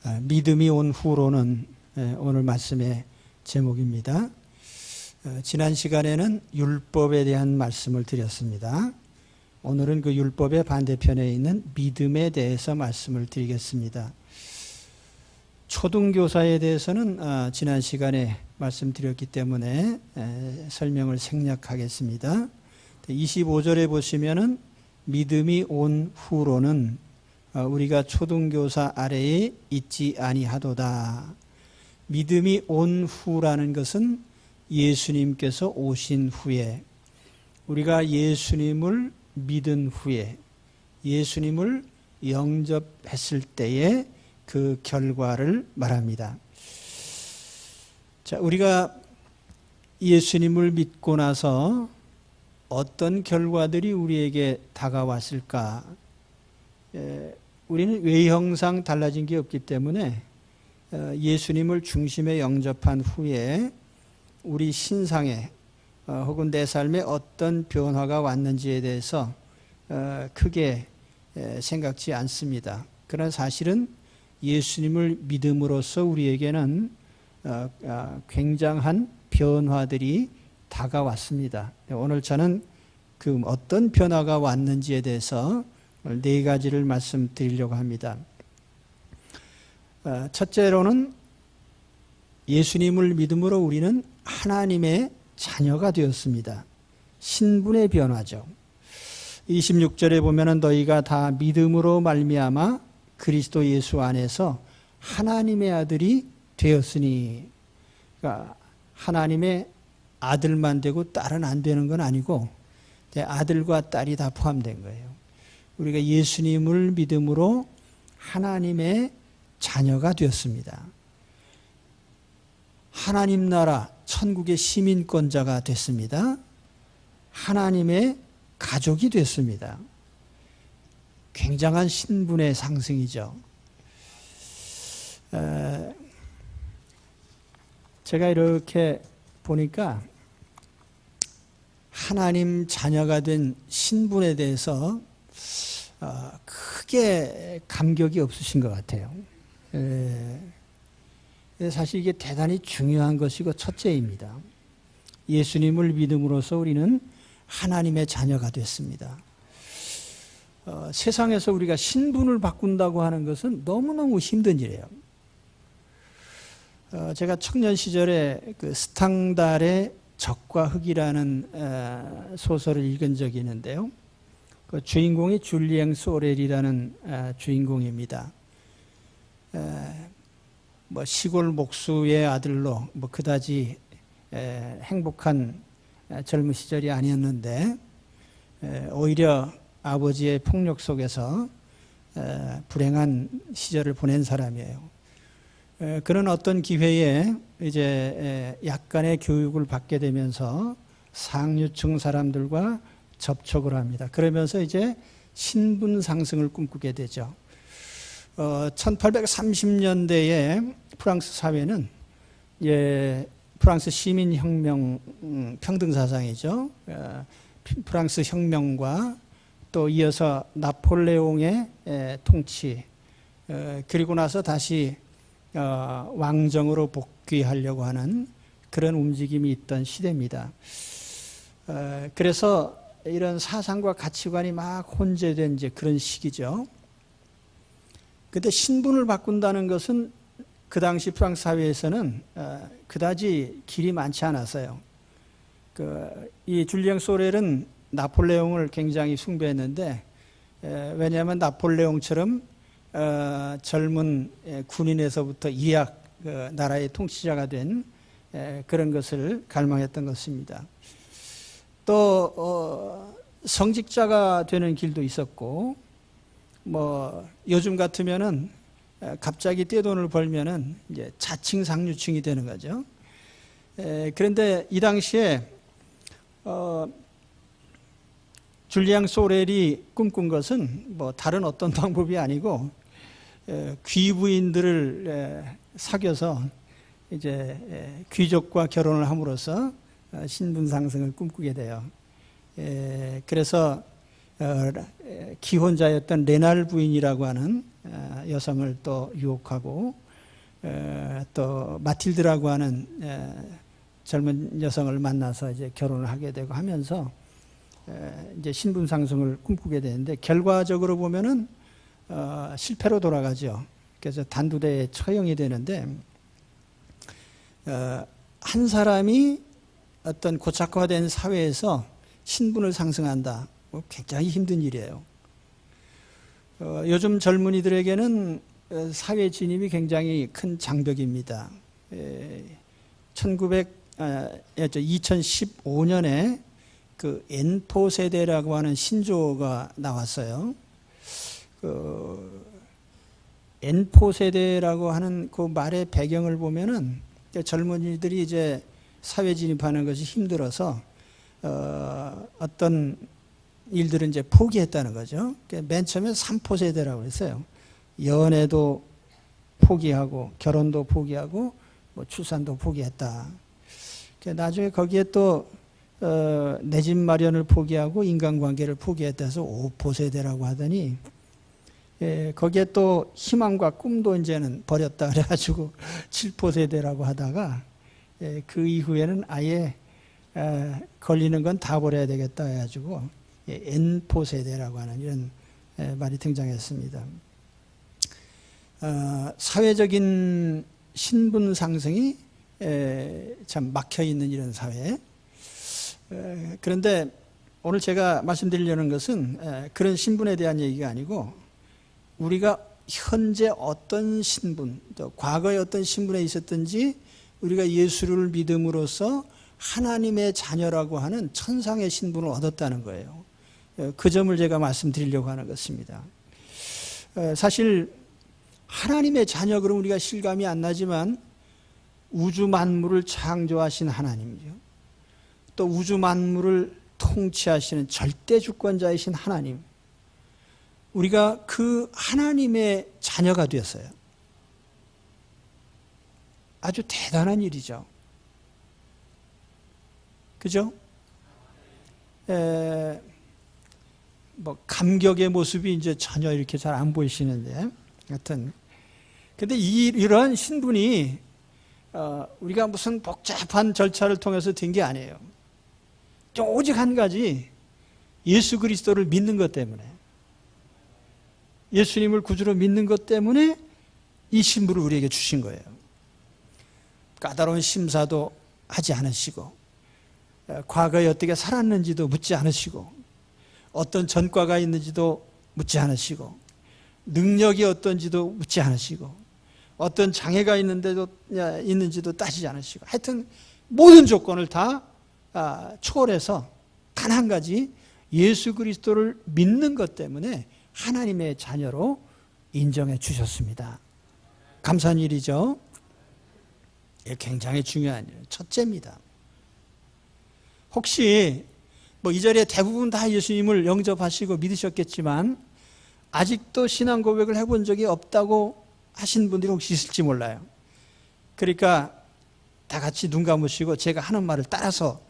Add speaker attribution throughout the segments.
Speaker 1: 믿음이 온 후로는 오늘 말씀의 제목입니다. 지난 시간에는 율법에 대한 말씀을 드렸습니다. 오늘은 그 율법의 반대편에 있는 믿음에 대해서 말씀을 드리겠습니다. 초등교사에 대해서는 지난 시간에 말씀드렸기 때문에 설명을 생략하겠습니다. 25절에 보시면은 믿음이 온 후로는 우리가 초등교사 아래에 있지 아니하도다. 믿음이 온 후라는 것은 예수님께서 오신 후에, 우리가 예수님을 믿은 후에, 예수님을 영접했을 때의 그 결과를 말합니다. 자, 우리가 예수님을 믿고 나서 어떤 결과들이 우리에게 다가왔을까? 우리는 외형상 달라진 게 없기 때문에 예수님을 중심에 영접한 후에 우리 신상에 혹은 내 삶에 어떤 변화가 왔는지에 대해서 크게 생각지 않습니다. 그러나 사실은 예수님을 믿음으로써 우리에게는 굉장한 변화들이 다가왔습니다. 오늘 저는 그 어떤 변화가 왔는지에 대해서 네 가지를 말씀드리려고 합니다. 첫째로는 예수님을 믿음으로 우리는 하나님의 자녀가 되었습니다. 신분의 변화죠. 26절에 보면은 너희가 다 믿음으로 말미암아 그리스도 예수 안에서 하나님의 아들이 되었으니, 그러니까 하나님의 아들만 되고 딸은 안 되는 건 아니고 아들과 딸이 다 포함된 거예요. 우리가 예수님을 믿음으로 하나님의 자녀가 되었습니다. 하나님 나라 천국의 시민권자가 됐습니다. 하나님의 가족이 됐습니다. 굉장한 신분의 상승이죠. 제가 이렇게 보니까 하나님 자녀가 된 신분에 대해서 크게 감격이 없으신 것 같아요. 사실 이게 대단히 중요한 것이고 첫째입니다. 예수님을 믿음으로써 우리는 하나님의 자녀가 됐습니다. 세상에서 우리가 신분을 바꾼다고 하는 것은 너무너무 힘든 일이에요. 제가 청년 시절에 그 스탕달의 적과 흑이라는 소설을 읽은 적이 있는데요. 그 주인공이 줄리앵 소렐이라는 주인공입니다. 뭐 시골 목수의 아들로 뭐 그다지 행복한 젊은 시절이 아니었는데 오히려 아버지의 폭력 속에서 불행한 시절을 보낸 사람이에요. 그런 어떤 기회에 이제 약간의 교육을 받게 되면서 상류층 사람들과 접촉을 합니다. 그러면서 이제 신분 상승을 꿈꾸게 되죠. 1830년대에 프랑스 사회는 프랑스 시민혁명 평등사상이죠. 프랑스 혁명과 또 이어서 나폴레옹의 통치, 그리고 나서 다시 왕정으로 복귀하려고 하는 그런 움직임이 있던 시대입니다. 그래서 이런 사상과 가치관이 막 혼재된 이제 그런 시기죠. 근데 신분을 바꾼다는 것은 그 당시 프랑스 사회에서는 그다지 길이 많지 않았어요. 이 줄리앵 소렐은 나폴레옹을 굉장히 숭배했는데, 왜냐하면 나폴레옹처럼 젊은 군인에서부터 이악 나라의 통치자가 된 그런 것을 갈망했던 것입니다. 또 성직자가 되는 길도 있었고, 뭐 요즘 같으면은 갑자기 떼돈을 벌면은 이제 자칭 상류층이 되는 거죠. 그런데 이 당시에 줄리앙 소렐이 꿈꾼 것은 뭐 다른 어떤 방법이 아니고 귀부인들을 사귀어서 이제 귀족과 결혼을 함으로써 신분 상승을 꿈꾸게 돼요. 그래서 기혼자였던 레날 부인이라고 하는 여성을 또 유혹하고 또 마틸드라고 하는 젊은 여성을 만나서 이제 결혼을 하게 되고 하면서 이제 신분 상승을 꿈꾸게 되는데 결과적으로 보면은 실패로 돌아가죠. 그래서 단두대에 처형이 되는데 한 사람이 어떤 고착화된 사회에서 신분을 상승한다. 굉장히 힘든 일이에요. 요즘 젊은이들에게는 사회 진입이 굉장히 큰 장벽입니다. 2015년에 그 N포 세대라고 하는 신조어가 나왔어요. N포 세대라고 하는 그 말의 배경을 보면은 젊은이들이 이제 사회 진입하는 것이 힘들어서 어떤 일들은 이제 포기했다는 거죠. 맨 처음에 3포 세대라고 했어요. 연애도 포기하고 결혼도 포기하고 뭐 출산도 포기했다. 나중에 거기에 또 내 집 마련을 포기하고 인간관계를 포기했다 해서 5포 세대라고 하더니 거기에 또 희망과 꿈도 이제는 버렸다 그래가지고 7포 세대라고 하다가 그 이후에는 아예 걸리는 건 다 버려야 되겠다 해가지고 N포 세대라고 하는 이런 말이 등장했습니다. 사회적인 신분 상승이 참 막혀있는 이런 사회. 그런데 오늘 제가 말씀드리려는 것은 그런 신분에 대한 얘기가 아니고 우리가 현재 어떤 신분, 또 과거에 어떤 신분에 있었든지 우리가 예수를 믿음으로써 하나님의 자녀라고 하는 천상의 신분을 얻었다는 거예요. 그 점을 제가 말씀드리려고 하는 것입니다. 사실 하나님의 자녀 그럼 우리가 실감이 안 나지만 우주 만물을 창조하신 하나님이죠. 또 우주 만물을 통치하시는 절대 주권자이신 하나님. 우리가 그 하나님의 자녀가 되었어요. 아주 대단한 일이죠. 그죠? 뭐 감격의 모습이 이제 전혀 이렇게 잘 안 보이시는데, 하여튼 근데 이런 신분이 우리가 무슨 복잡한 절차를 통해서 된 게 아니에요. 오직 한 가지, 예수 그리스도를 믿는 것 때문에, 예수님을 구주로 믿는 것 때문에 이 신분을 우리에게 주신 거예요. 까다로운 심사도 하지 않으시고, 과거에 어떻게 살았는지도 묻지 않으시고, 어떤 전과가 있는지도 묻지 않으시고, 능력이 어떤지도 묻지 않으시고, 어떤 장애가 있는지도 따지지 않으시고, 하여튼 모든 조건을 다 초월해서 단 한 가지 예수 그리스도를 믿는 것 때문에 하나님의 자녀로 인정해 주셨습니다. 감사한 일이죠. 굉장히 중요한 일, 첫째입니다. 혹시 뭐 이 자리에 대부분 다 예수님을 영접하시고 믿으셨겠지만 아직도 신앙 고백을 해본 적이 없다고 하신 분들이 혹시 있을지 몰라요. 그러니까 다 같이 눈 감으시고 제가 하는 말을 따라서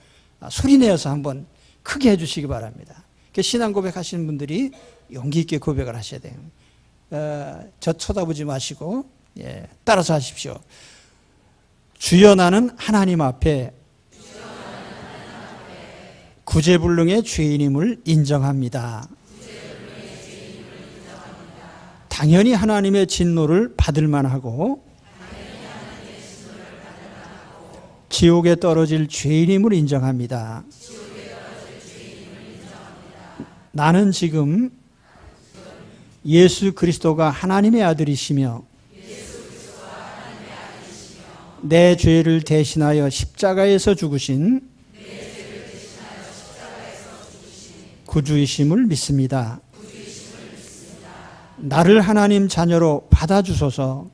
Speaker 1: 소리내어서 한번 크게 해주시기 바랍니다. 신앙 고백하시는 분들이 용기 있게 고백을 하셔야 돼요. 저 쳐다보지 마시고 따라서 하십시오. 주여 나는 하나님 앞에 구제불능의 죄인임을 인정합니다. 당연히 하나님의 진노를 받을 만하고 지옥에 떨어질 죄인임을 인정합니다. 나는 지금 예수 그리스도가 하나님의 아들이시며 내 죄를 대신하여 십자가에서 죽으신 구주이심을 믿습니다. 나를 하나님 자녀로 받아주소서.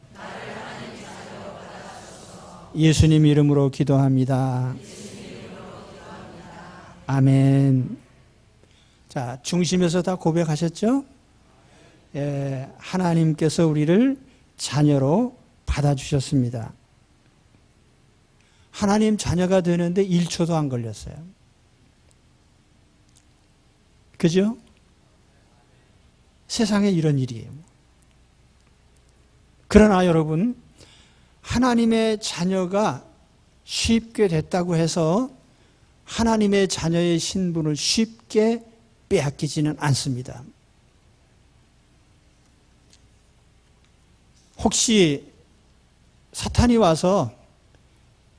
Speaker 1: 예수님 이름으로 기도합니다. 아멘. 자, 중심에서 다 고백하셨죠? 하나님께서 우리를 자녀로 받아주셨습니다. 하나님 자녀가 되는데 1초도 안 걸렸어요. 그죠? 세상에 이런 일이에요. 그러나 여러분, 하나님의 자녀가 쉽게 됐다고 해서 하나님의 자녀의 신분을 쉽게 빼앗기지는 않습니다. 혹시 사탄이 와서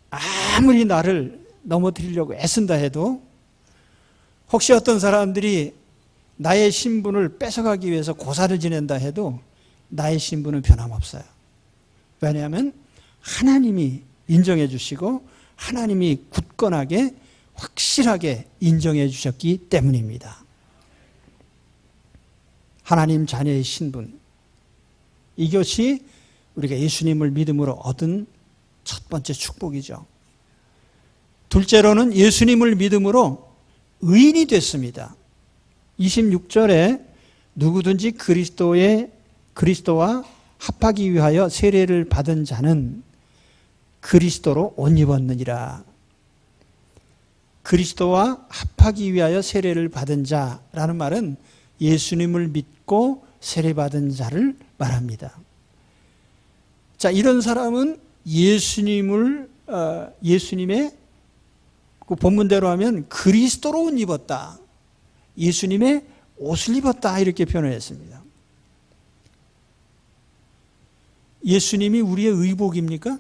Speaker 1: 아무리 나를 넘어뜨리려고 애쓴다 해도, 혹시 어떤 사람들이 나의 신분을 뺏어가기 위해서 고사를 지낸다 해도 나의 신분은 변함없어요. 왜냐하면 하나님이 인정해 주시고 하나님이 굳건하게 확실하게 인정해 주셨기 때문입니다. 하나님 자녀의 신분, 이것이 우리가 예수님을 믿음으로 얻은 첫 번째 축복이죠. 둘째로는 예수님을 믿음으로 의인이 됐습니다. 26절에 누구든지 그리스도와 합하기 위하여 세례를 받은 자는 그리스도로 옷 입었느니라. 그리스도와 합하기 위하여 세례를 받은 자라는 말은 예수님을 믿고 세례받은 자를 말합니다. 자, 이런 사람은 예수님의 그 본문대로 하면 그리스도로 옷 입었다. 예수님의 옷을 입었다. 이렇게 표현을 했습니다. 예수님이 우리의 의복입니까?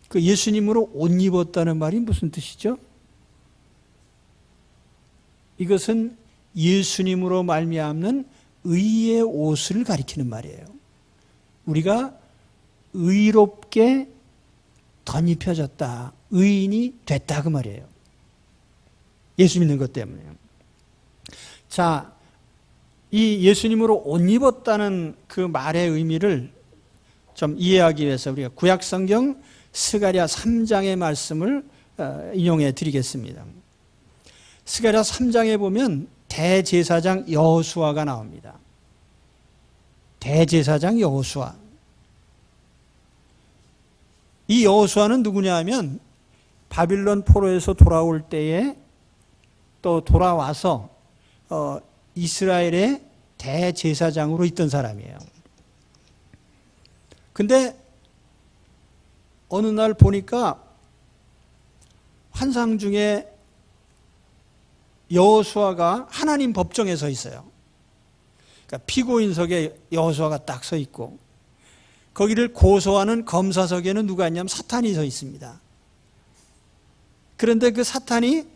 Speaker 1: 그 예수님으로 옷 입었다는 말이 무슨 뜻이죠? 이것은 예수님으로 말미암는 의의 옷을 가리키는 말이에요. 우리가 의롭게 덧입혀졌다, 의인이 됐다 그 말이에요. 예수 믿는 것 때문에. 자, 이 예수님으로 옷 입었다는 그 말의 의미를 좀 이해하기 위해서 우리가 구약성경 스가랴 3장의 말씀을 인용해 드리겠습니다. 스가랴 3장에 보면 대제사장 여호수아가 나옵니다. 대제사장 여호수아. 이 여호수아는 누구냐 하면 바빌론 포로에서 돌아올 때에 또 돌아와서 이스라엘의 대제사장으로 있던 사람이에요. 근데 어느 날 보니까 환상 중에 여호수아가 하나님 법정에 서 있어요. 그러니까 피고인석에 여호수아가 딱 서 있고, 거기를 고소하는 검사석에는 누가 있냐면 사탄이 서 있습니다. 그런데 그 사탄이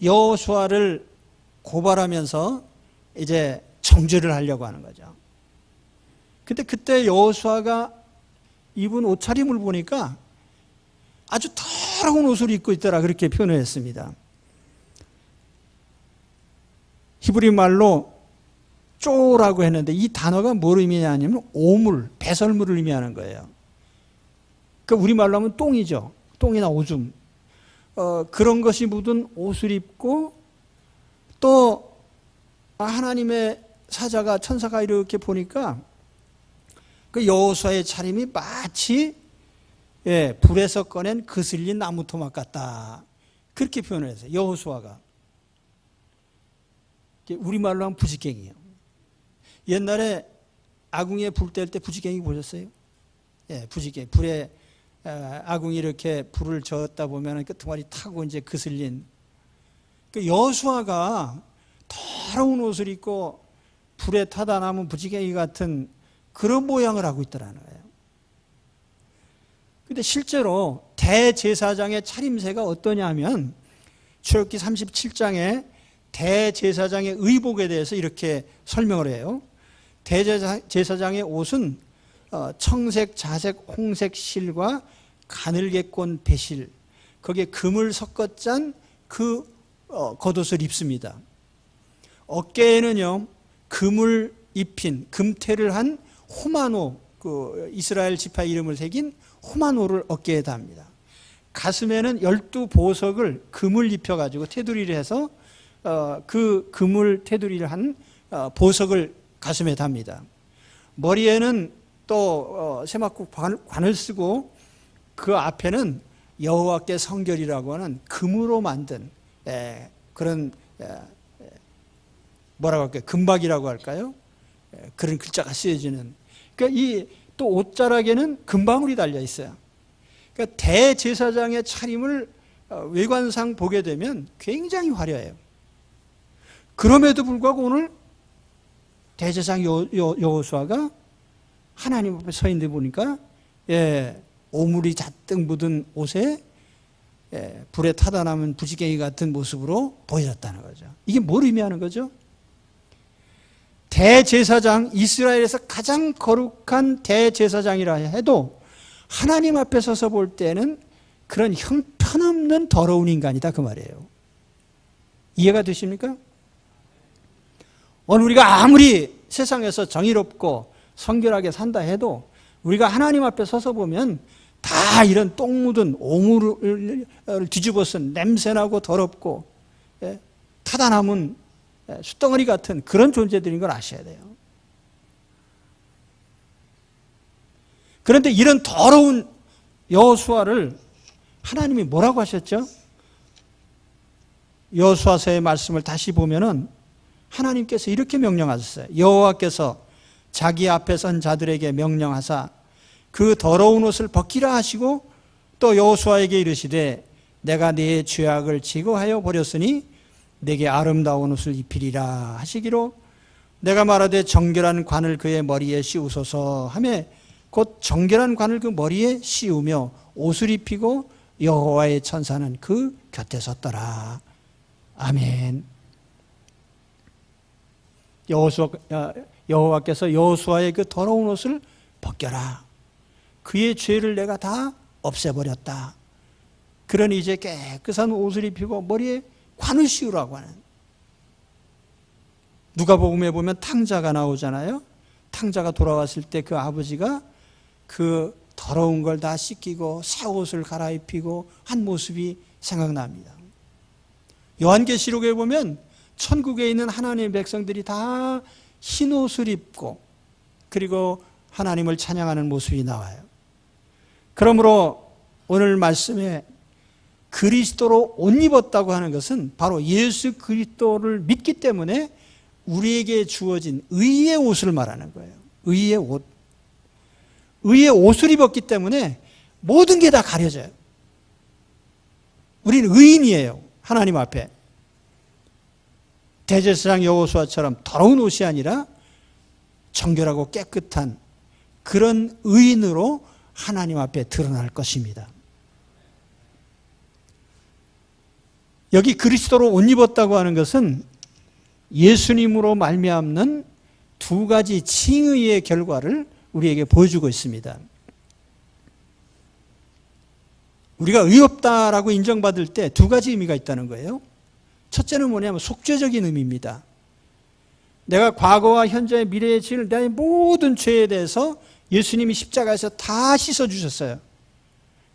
Speaker 1: 여호수아를 고발하면서 이제 정죄를 하려고 하는 거죠. 근데 그때 여호수아가 입은 옷차림을 보니까 아주 더러운 옷을 입고 있더라, 그렇게 표현을 했습니다. 히브리 말로 쪼라고 했는데 이 단어가 뭘 의미하냐면 오물, 배설물을 의미하는 거예요. 그러니까 우리말로 하면 똥이죠. 똥이나 오줌. 그런 것이 묻은 옷을 입고, 또 하나님의 사자가, 천사가 이렇게 보니까 그 여호수아의 차림이 마치 불에서 꺼낸 그슬린 나무 토막 같다, 그렇게 표현을 했어요. 여호수아가 우리말로 하면 부지깽이에요. 옛날에 아궁이에 불 뗄 때 부지깽이 보셨어요? 예, 부지깽이. 불에 아궁이 이렇게 불을 저었다 보면 끄트머리 타고 이제 그슬린. 그 여호수아가 더러운 옷을 입고 불에 타다 남은 부지깽이 같은 그런 모양을 하고 있더라는 거예요. 근데 실제로 대제사장의 차림새가 어떠냐면 출애굽기 37장에 대제사장의 의복에 대해서 이렇게 설명을 해요. 대제사장의 옷은 청색, 자색, 홍색 실과 가늘게꼰 배실, 거기에 금을 섞어 짠 그 겉옷을 입습니다. 어깨에는요, 금을 입힌, 금태를 한 호마노, 그 이스라엘 지파 이름을 새긴 호마노를 어깨에 답니다. 가슴에는 12보석을 금을 입혀가지고 테두리를 해서 그 금을 테두리를 한 보석을 가슴에 답니다. 머리에는 또 세마국 관을 쓰고 그 앞에는 여호와께 성결이라고 하는 금으로 만든 그런 뭐라고 할까요? 금박이라고 할까요? 그런 글자가 쓰여지는. 그러니까 이 또 옷자락에는 금방울이 달려 있어요. 그러니까 대제사장의 차림을 외관상 보게 되면 굉장히 화려해요. 그럼에도 불구하고 오늘 대제사장 여호수아가 하나님 앞에 서 있는데 보니까 오물이 잔뜩 묻은 옷에 불에 타다 남은 부지깽이 같은 모습으로 보여졌다는 거죠. 이게 뭘 의미하는 거죠? 대제사장, 이스라엘에서 가장 거룩한 대제사장이라 해도 하나님 앞에 서서 볼 때는 그런 형편없는 더러운 인간이다 그 말이에요. 이해가 되십니까? 오늘 우리가 아무리 세상에서 정의롭고 성결하게 산다 해도 우리가 하나님 앞에 서서 보면 다 이런 똥 묻은 오물을 뒤집어 쓴 냄새나고 더럽고 타다 남은 숫덩어리 같은 그런 존재들인 걸 아셔야 돼요. 그런데 이런 더러운 여호수아를 하나님이 뭐라고 하셨죠? 여호수아서의 말씀을 다시 보면은 하나님께서 이렇게 명령하셨어요. 여호와께서 자기 앞에 선 자들에게 명령하사 그 더러운 옷을 벗기라 하시고 또 여호수아에게 이르시되 내가 네 죄악을 제거하여 버렸으니 내게 아름다운 옷을 입히리라 하시기로 내가 말하되 정결한 관을 그의 머리에 씌우소서 하며 곧 정결한 관을 그 머리에 씌우며 옷을 입히고 여호와의 천사는 그 곁에 섰더라. 아멘. 여호와께서 여호수아의 그 더러운 옷을 벗겨라. 그의 죄를 내가 다 없애버렸다. 그러니 이제 깨끗한 옷을 입히고 머리에 관을 씌우라고 하는. 누가복음에 보면 탕자가 나오잖아요. 탕자가 돌아왔을 때 그 아버지가 그 더러운 걸 다 씻기고 새 옷을 갈아입히고 한 모습이 생각납니다. 요한계시록에 보면 천국에 있는 하나님의 백성들이 다 흰 옷을 입고 그리고 하나님을 찬양하는 모습이 나와요. 그러므로 오늘 말씀에 그리스도로 옷 입었다고 하는 것은 바로 예수 그리스도를 믿기 때문에 우리에게 주어진 의의 옷을 말하는 거예요. 의의 옷. 의의 옷을 입었기 때문에 모든 게 다 가려져요. 우리는 의인이에요. 하나님 앞에. 대제사장 여호수아처럼 더러운 옷이 아니라 정결하고 깨끗한 그런 의인으로 하나님 앞에 드러날 것입니다. 여기 그리스도로 옷 입었다고 하는 것은 예수님으로 말미암는 두 가지 칭의의 결과를 우리에게 보여주고 있습니다. 우리가 의롭다라고 인정받을 때 두 가지 의미가 있다는 거예요. 첫째는 뭐냐면 속죄적인 의미입니다. 내가 과거와 현재의 미래의 지을 내 모든 죄에 대해서 예수님이 십자가에서 다 씻어주셨어요.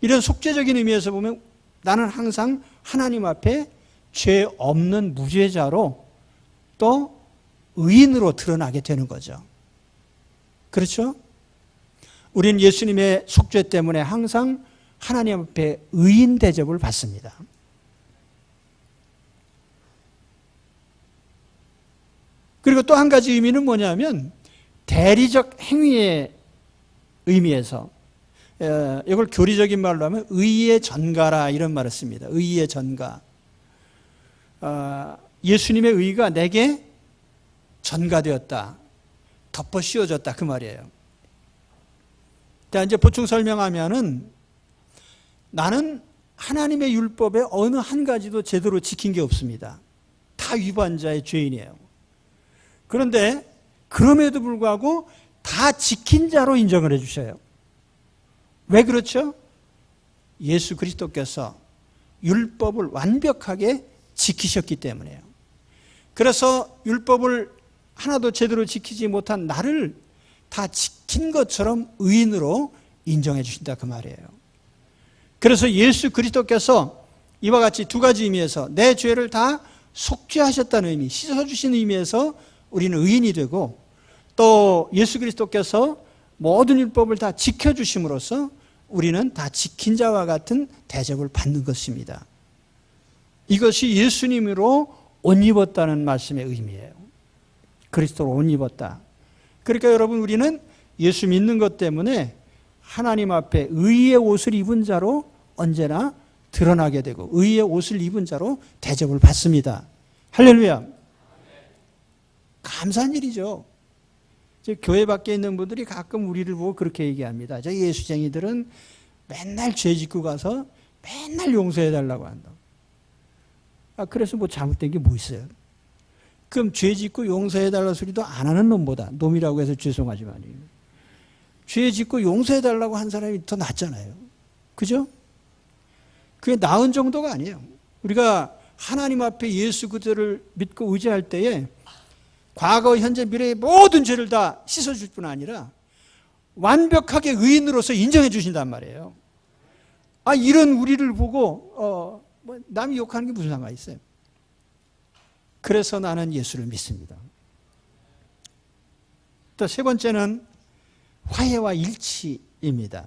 Speaker 1: 이런 속죄적인 의미에서 보면 나는 항상 하나님 앞에 죄 없는 무죄자로 또 의인으로 드러나게 되는 거죠. 그렇죠? 우리는 예수님의 속죄 때문에 항상 하나님 앞에 의인 대접을 받습니다. 그리고 또 한 가지 의미는 뭐냐면 대리적 행위의 의미에서 이걸 교리적인 말로 하면 의의 전가라 이런 말을 씁니다. 의의 전가. 예수님의 의가 내게 전가되었다. 덮어 씌워졌다 그 말이에요. 이제 보충 설명하면은 나는 하나님의 율법에 어느 한 가지도 제대로 지킨 게 없습니다. 다 위반자의 죄인이에요. 그런데 그럼에도 불구하고 다 지킨 자로 인정을 해주셔요. 왜 그렇죠? 예수 그리스도께서 율법을 완벽하게 지키셨기 때문에요. 그래서 율법을 하나도 제대로 지키지 못한 나를 다 지킨 것처럼 의인으로 인정해 주신다 그 말이에요. 그래서 예수 그리스도께서 이와 같이 두 가지 의미에서 내 죄를 다 속죄하셨다는 의미, 씻어주신 의미에서 우리는 의인이 되고 또 예수 그리스도께서 모든 율법을 다 지켜주심으로써 우리는 다 지킨 자와 같은 대접을 받는 것입니다. 이것이 예수님으로 옷 입었다는 말씀의 의미예요. 그리스도로 옷 입었다. 그러니까 여러분, 우리는 예수 믿는 것 때문에 하나님 앞에 의의 옷을 입은 자로 언제나 드러나게 되고 의의 옷을 입은 자로 대접을 받습니다. 할렐루야. 감사한 일이죠. 교회 밖에 있는 분들이 가끔 우리를 보고 그렇게 얘기합니다. 저 예수쟁이들은 맨날 죄 짓고 가서 맨날 용서해 달라고 한다. 그래서 뭐 잘못된 게 뭐 있어요? 그럼 죄 짓고 용서해 달라는 소리도 안 하는 놈보다, 놈이라고 해서 죄송하지만요, 죄 짓고 용서해 달라고 한 사람이 더 낫잖아요. 그죠? 그게 나은 정도가 아니에요. 우리가 하나님 앞에 예수 그리스도를 믿고 의지할 때에 과거, 현재, 미래의 모든 죄를 다 씻어줄 뿐 아니라 완벽하게 의인으로서 인정해 주신단 말이에요. 이런 우리를 보고 남이 욕하는 게 무슨 상관이 있어요? 그래서 나는 예수를 믿습니다. 또 세 번째는 화해와 일치입니다.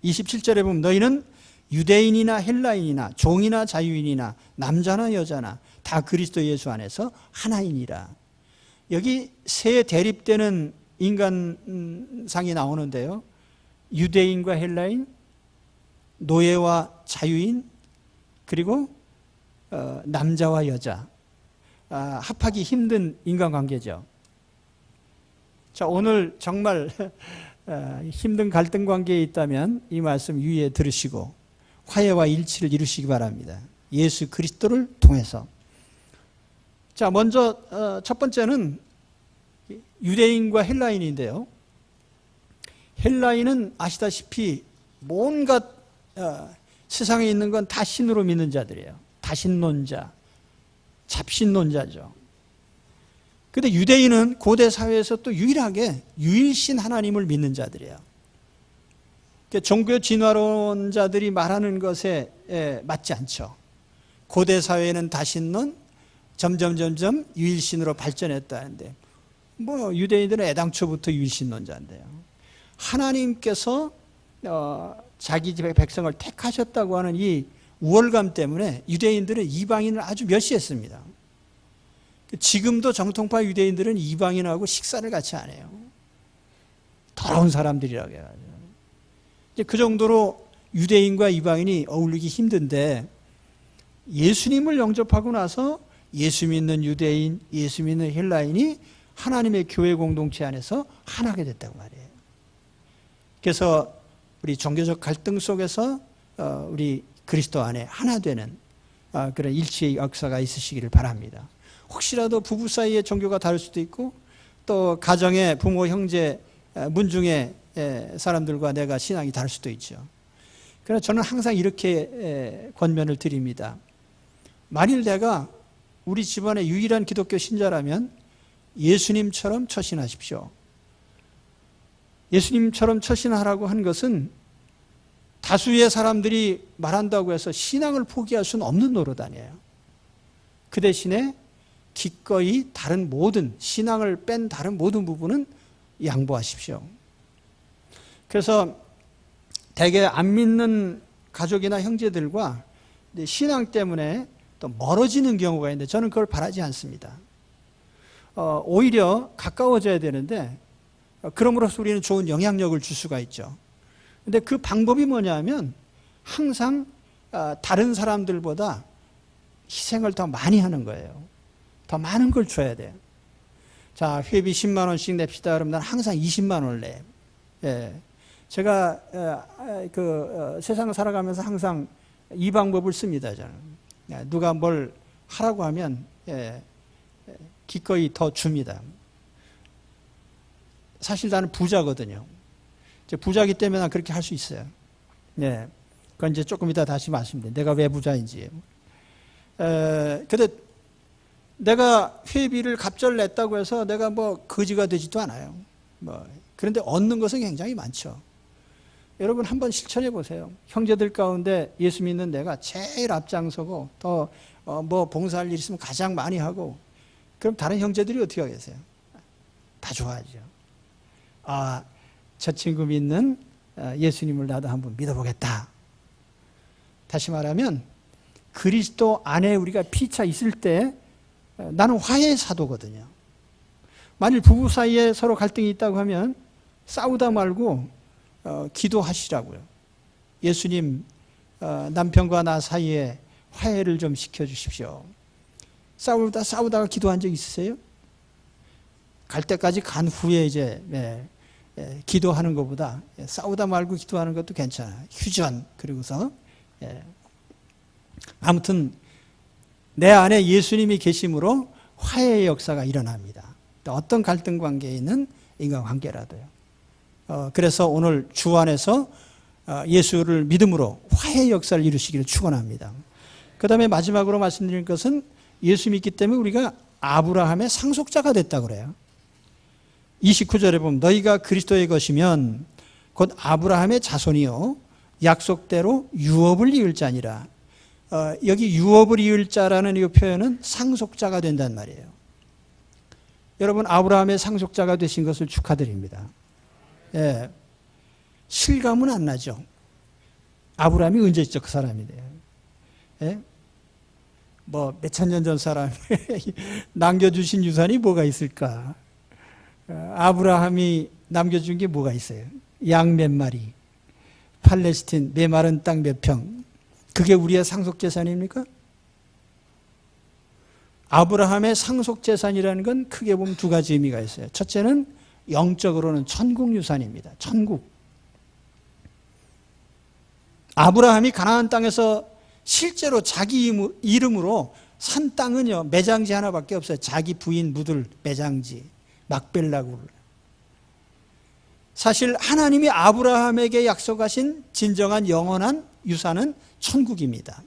Speaker 1: 27절에 보면 너희는 유대인이나 헬라인이나 종이나 자유인이나 남자나 여자나 다 그리스도 예수 안에서 하나이니라. 여기 세 대립되는 인간상이 나오는데요. 유대인과 헬라인, 노예와 자유인, 그리고 남자와 여자. 합하기 힘든 인간관계죠. 자, 오늘 정말 힘든 갈등 관계에 있다면 이 말씀 유의해 들으시고 화해와 일치를 이루시기 바랍니다. 예수 그리스도를 통해서. 자, 먼저 첫 번째는 유대인과 헬라인인데요. 헬라인은 아시다시피 온갖 세상에 있는 건 다 신으로 믿는 자들이에요. 다신론자, 잡신론자죠. 그런데 유대인은 고대 사회에서 또 유일하게 유일신 하나님을 믿는 자들이에요. 종교 진화론자들이 말하는 것에 맞지 않죠. 고대 사회에는 다신론, 점점 유일신으로 발전했다는데 뭐 유대인들은 애당초부터 유일신론자인데요. 하나님께서 자기 집의 백성을 택하셨다고 하는 이 우월감 때문에 유대인들은 이방인을 아주 멸시했습니다. 지금도 정통파 유대인들은 이방인하고 식사를 같이 안 해요. 더러운 사람들이라고 해가지고. 그 정도로 유대인과 이방인이 어울리기 힘든데 예수님을 영접하고 나서 예수 믿는 유대인, 예수 믿는 헬라인이 하나님의 교회 공동체 안에서 하나가 됐다고 말이에요. 그래서 우리 종교적 갈등 속에서 우리 그리스도 안에 하나 되는 그런 일치의 역사가 있으시기를 바랍니다. 혹시라도 부부 사이에 종교가 다를 수도 있고 또 가정의 부모, 형제, 문중의 사람들과 내가 신앙이 다를 수도 있죠. 그러나 저는 항상 이렇게 권면을 드립니다. 만일 내가 우리 집안의 유일한 기독교 신자라면 예수님처럼 처신하십시오. 예수님처럼 처신하라고 한 것은 다수의 사람들이 말한다고 해서 신앙을 포기할 수는 없는 노릇 아니에요. 그 대신에 기꺼이 다른 모든 신앙을 뺀 다른 모든 부분은 양보하십시오. 그래서 대개 안 믿는 가족이나 형제들과 신앙 때문에 또 멀어지는 경우가 있는데 저는 그걸 바라지 않습니다. 오히려 가까워져야 되는데 그럼으로써 우리는 좋은 영향력을 줄 수가 있죠. 근데 그 방법이 뭐냐면 항상 다른 사람들보다 희생을 더 많이 하는 거예요. 더 많은 걸 줘야 돼요. 자, 회비 10만 원씩 냅시다. 그러면 난 항상 20만 원을 내요. 예. 제가 세상 살아가면서 항상 이 방법을 씁니다. 저는 누가 뭘 하라고 하면 기꺼이 더 줍니다. 사실 나는 부자거든요. 부자이기 때문에 난 그렇게 할 수 있어요. 네, 그건 이제 조금 이따 다시 말씀드려요. 내가 왜 부자인지. 근데 내가 회비를 갑절 냈다고 해서 내가 뭐 거지가 되지도 않아요. 그런데 얻는 것은 굉장히 많죠. 여러분 한번 실천해 보세요. 형제들 가운데 예수 믿는 내가 제일 앞장서고 더 뭐 봉사할 일 있으면 가장 많이 하고 그럼 다른 형제들이 어떻게 하겠어요? 다 좋아하죠. 저 친구 믿는 예수님을 나도 한번 믿어보겠다. 다시 말하면 그리스도 안에 우리가 피차 있을 때 나는 화해의 사도거든요. 만일 부부 사이에 서로 갈등이 있다고 하면 싸우다 말고 기도하시라고요. 예수님, 남편과 나 사이에 화해를 좀 시켜주십시오. 싸우다가 기도한 적 있으세요? 갈 때까지 간 후에 이제 기도하는 것보다 싸우다 말고 기도하는 것도 괜찮아요. 휴전. 그리고서 아무튼 내 안에 예수님이 계심으로 화해의 역사가 일어납니다. 어떤 갈등 관계에 있는 인간관계라도요. 그래서 오늘 주 안에서 예수를 믿음으로 화해의 역사를 이루시기를 축원합니다. 그 다음에 마지막으로 말씀드릴 것은 예수 믿기 때문에 우리가 아브라함의 상속자가 됐다고 그래요. 29절에 보면 너희가 그리스도의 것이면 곧 아브라함의 자손이요 약속대로 유업을 이을 자니라. 여기 유업을 이을 자라는 이 표현은 상속자가 된단 말이에요. 여러분 아브라함의 상속자가 되신 것을 축하드립니다. 예. 실감은 안 나죠. 아브라함이 언제적 그 사람이 돼요. 예? 뭐 몇천 년 전 사람이 남겨주신 유산이 뭐가 있을까? 아브라함이 남겨준 게 뭐가 있어요? 양 몇 마리, 팔레스틴 메마른 땅 몇 평. 그게 우리의 상속재산입니까? 아브라함의 상속재산이라는 건 크게 보면 두 가지 의미가 있어요. 첫째는 영적으로는 천국 유산입니다. 천국. 아브라함이 가나안 땅에서 실제로 자기 이름으로 산 땅은요 매장지 하나밖에 없어요. 자기 부인 묻을 매장지 막벨라고. 사실 하나님이 아브라함에게 약속하신 진정한 영원한 유산은 천국입니다.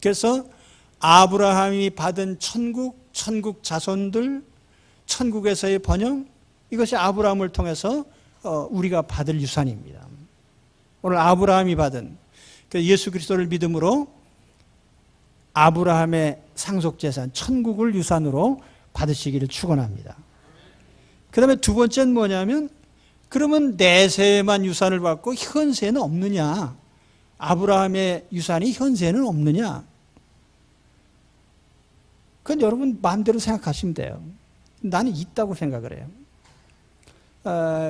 Speaker 1: 그래서 아브라함이 받은 천국 자손들, 천국에서의 번영, 이것이 아브라함을 통해서 우리가 받을 유산입니다. 오늘 아브라함이 받은 예수 그리스도를 믿음으로 아브라함의 상속재산, 천국을 유산으로 받으시기를 축원합니다. 그 다음에 두 번째는 뭐냐면 그러면 내세만 유산을 받고 현세는 없느냐? 아브라함의 유산이 현세는 없느냐? 그건 여러분 마음대로 생각하시면 돼요. 나는 있다고 생각을 해요.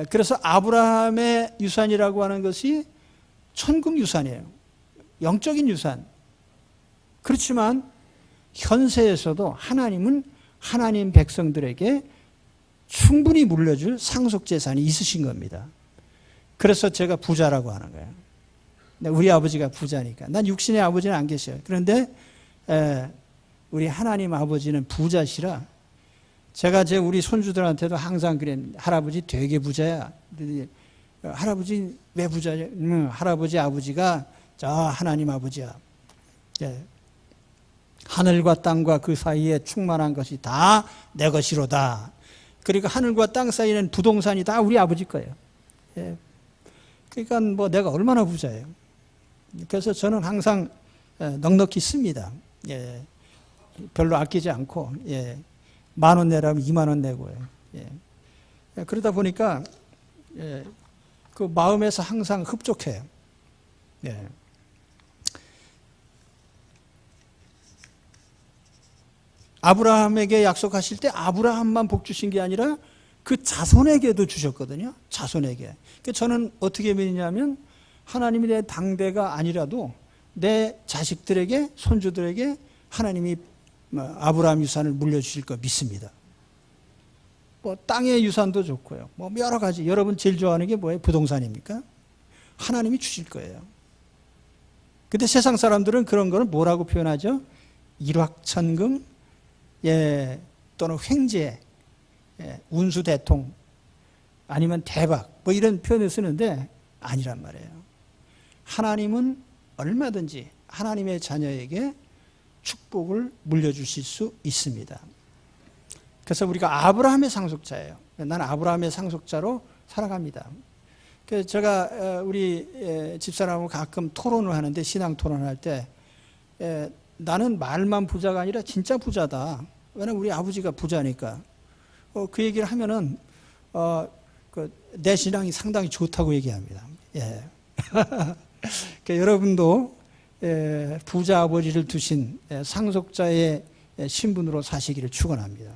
Speaker 1: 그래서 아브라함의 유산이라고 하는 것이 천국 유산이에요. 영적인 유산. 그렇지만 현세에서도 하나님은 하나님 백성들에게 충분히 물려줄 상속재산이 있으신 겁니다. 그래서 제가 부자라고 하는 거예요. 우리 아버지가 부자니까. 난 육신의 아버지는 안 계셔요. 그런데 우리 하나님 아버지는 부자시라 제가 우리 손주들한테도 항상 그래. 할아버지 되게 부자야. 할아버지 왜 부자냐? 할아버지 아버지가 저 하나님 아버지야. 하늘과 땅과 그 사이에 충만한 것이 다 내 것이로다. 그러니까 하늘과 땅 사이에는 부동산이 다 우리 아버지 거예요. 그러니까 뭐 내가 얼마나 부자예요. 그래서 저는 항상 넉넉히 씁니다. 별로 아끼지 않고 10,000원 내라면 20,000원 내고요. 그러다 보니까 그 마음에서 항상 흡족해요. 아브라함에게 약속하실 때 아브라함만 복 주신 게 아니라 그 자손에게도 주셨거든요. 자손에게. 저는 어떻게 믿느냐면 하나님이 내 당대가 아니라도 내 자식들에게 손주들에게 하나님이 아브라함 유산을 물려주실 거 믿습니다. 뭐 땅의 유산도 좋고요. 뭐 여러 가지. 여러분 제일 좋아하는 게 뭐예요? 부동산입니까? 하나님이 주실 거예요. 근데 세상 사람들은 그런 거를 뭐라고 표현하죠? 일확천금, 또는 횡재, 운수대통, 아니면 대박, 뭐 이런 표현을 쓰는데 아니란 말이에요. 하나님은 얼마든지 하나님의 자녀에게 축복을 물려주실 수 있습니다. 그래서 우리가 아브라함의 상속자예요. 나는 아브라함의 상속자로 살아갑니다. 그래서 제가 우리 집사람하고 가끔 토론을 하는데 신앙 토론할 때 나는 말만 부자가 아니라 진짜 부자다. 왜냐면 우리 아버지가 부자니까. 그 얘기를 하면은 내 신앙이 상당히 좋다고 얘기합니다. 그러니까 여러분도 부자 아버지를 두신 상속자의 신분으로 사시기를 축원합니다.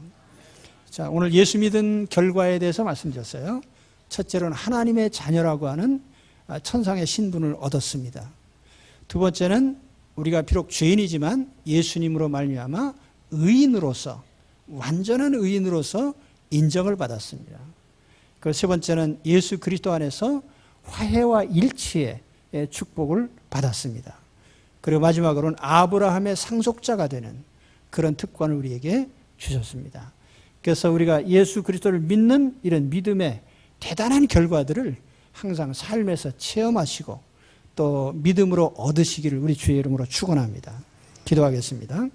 Speaker 1: 자, 오늘 예수 믿은 결과에 대해서 말씀드렸어요. 첫째로는 하나님의 자녀라고 하는 천상의 신분을 얻었습니다. 두 번째는 우리가 비록 죄인이지만 예수님으로 말미암아 의인으로서, 완전한 의인으로서 인정을 받았습니다. 그리고 세 번째는 예수 그리스도 안에서 화해와 일치의 축복을 받았습니다. 그리고 마지막으로는 아브라함의 상속자가 되는 그런 특권을 우리에게 주셨습니다. 그래서 우리가 예수 그리스도를 믿는 이런 믿음의 대단한 결과들을 항상 삶에서 체험하시고 또 믿음으로 얻으시기를 우리 주의 이름으로 축원합니다. 기도하겠습니다.